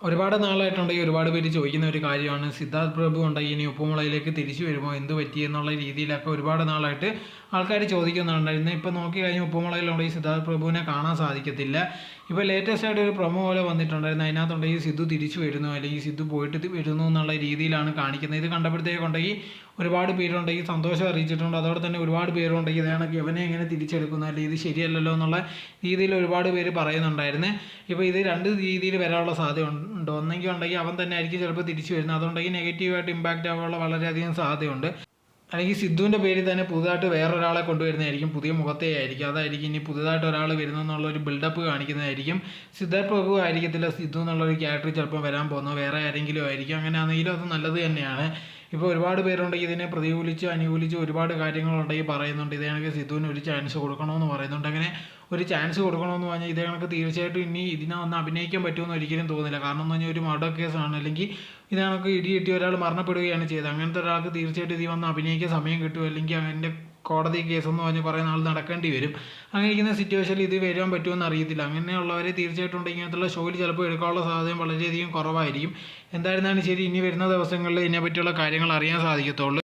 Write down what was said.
ഒരുപാട് നാളായിട്ടുണ്ടെങ്കിൽ ഒരുപാട് പേര് ചോദിക്കുന്ന ഒരു കാര്യമാണ് സിദ്ധാർത്ഥ് പ്രഭു ഉണ്ടെങ്കിൽ ഇനി ഉപ്പുമുളയിലേക്ക് തിരിച്ചു വരുമ്പോൾ എന്ത് പറ്റി എന്നുള്ള രീതിയിലൊക്കെ ഒരുപാട് നാളായിട്ട് ആൾക്കാർ ചോദിക്കുന്നുണ്ടായിരുന്നു. ഇപ്പോൾ നോക്കി കഴിഞ്ഞാൽ ഉപ്പുമുളയിലുണ്ടെങ്കിൽ സിദ്ധാർത്ഥ് പ്രഭുവിനെ കാണാൻ സാധിക്കത്തില്ല. ഇപ്പോൾ ലേറ്റസ്റ്റ് ആയിട്ട് ഒരു പ്രൊമോ പോലെ വന്നിട്ടുണ്ടായിരുന്നു. അതിനകത്തുണ്ടെങ്കിൽ സിദ്ധു തിരിച്ചു വരുന്നു അല്ലെങ്കിൽ സിദ്ധു പോയിട്ട് വരുന്നു എന്നുള്ള രീതിയിലാണ് കാണിക്കുന്നത്. ഇത് കണ്ടപ്പോഴത്തേക്കുണ്ടെങ്കിൽ ഒരുപാട് പേരുണ്ടെങ്കിൽ സന്തോഷം അറിയിച്ചിട്ടുണ്ട്. അതോടെ തന്നെ ഒരുപാട് പേരുണ്ടെങ്കിൽ ഇതാണ് ഇവനെ എങ്ങനെ തിരിച്ചെടുക്കുന്നു അല്ലെങ്കിൽ ഇത് ശരിയല്ലല്ലോ എന്നുള്ള രീതിയിൽ ഒരുപാട് പേര് പറയുന്നുണ്ടായിരുന്നു. ഇപ്പോൾ ഇത് രണ്ട് രീതിയിൽ വരാനുള്ള സാധ്യത ഉണ്ട്. ഒന്നെങ്കിൽ ഉണ്ടെങ്കിൽ അവൻ തന്നെ ആയിരിക്കും ചിലപ്പോൾ തിരിച്ചു വരുന്നത്. അതുകൊണ്ടെങ്കിൽ നെഗറ്റീവായിട്ട് ഇമ്പാക്റ്റ് ആവാനുള്ള വളരെയധികം സാധ്യതയുണ്ട്. അല്ലെങ്കിൽ സിദ്ധുവിൻ്റെ പേരിൽ തന്നെ പുതുതായിട്ട് വേറൊരാളെ കൊണ്ടുവരുന്നതായിരിക്കും, പുതിയ മുഖത്തെ ആയിരിക്കും. അതായിരിക്കും ഇനി പുതുതായിട്ട് ഒരാൾ വരുന്നെന്നുള്ളൊരു ബിൽഡപ്പ് കാണിക്കുന്നതായിരിക്കും. സിദ്ധാർത്ഥ് പ്രഭു ആയിരിക്കത്തില്ല സിദ്ധു എന്നുള്ളൊരു ക്യാരക്ടർ ചിലപ്പോൾ വരാൻ പോകുന്നത്, വേറെ ആരെങ്കിലും ആയിരിക്കും. അങ്ങനെ ആണെങ്കിലും അത് നല്ലത് തന്നെയാണ്. ഇപ്പോൾ ഒരുപാട് പേരുണ്ടെങ്കിൽ ഇതിനെ പ്രതികൂലിച്ച് അനുകൂലിച്ച് ഒരുപാട് കാര്യങ്ങളുണ്ടെങ്കിൽ പറയുന്നുണ്ട്. ഇതേ കണക്ക് സിദ്ധുവിന് ഒരു ചാൻസ് കൊടുക്കണമെന്ന് പറയുന്നുണ്ട്. അങ്ങനെ ഒരു ചാൻസ് കൊടുക്കണമെന്ന് പറഞ്ഞാൽ ഇതേ കണക്ക് തീർച്ചയായിട്ടും ഇനി ഇതിനെ ഒന്ന് അഭിനയിക്കാൻ പറ്റുമെന്ന് ഒരിക്കലും തോന്നുന്നില്ല. കാരണം എന്ന് പറഞ്ഞാൽ ഒരു മർഡർ കേസാണ്, അല്ലെങ്കിൽ ഇത് കണക്ക് ഇടി കിട്ടി ഒരാൾ മരണപ്പെടുകയാണ് ചെയ്തത്. അങ്ങനത്തെ ഒരാൾക്ക് തീർച്ചയായിട്ടും ഇതിൽ വന്ന് അഭിനയിക്കാൻ സമയം കിട്ടും, അല്ലെങ്കിൽ അതിൻ്റെ കോടതി കേസെന്ന് പറഞ്ഞ് കുറേ നാൾ നടക്കേണ്ടി വരും. അങ്ങനെ ഇരിക്കുന്ന സിറ്റുവേഷനിൽ ഇത് വരാൻ പറ്റുമെന്ന് അറിയത്തില്ല. അങ്ങനെയുള്ളവരെ തീർച്ചയായിട്ടും ഉണ്ടെങ്കിൽ ഇങ്ങനത്തുള്ള ഷോയിൽ ചിലപ്പോൾ എടുക്കാനുള്ള സാധ്യത വളരെയധികം കുറവായിരിക്കും. എന്തായിരുന്നാലും ശരി, ഇനി വരുന്ന ദിവസങ്ങളിൽ ഇതിനെപ്പറ്റിയുള്ള കാര്യങ്ങൾ അറിയാൻ സാധിക്കത്തുള്ളൂ.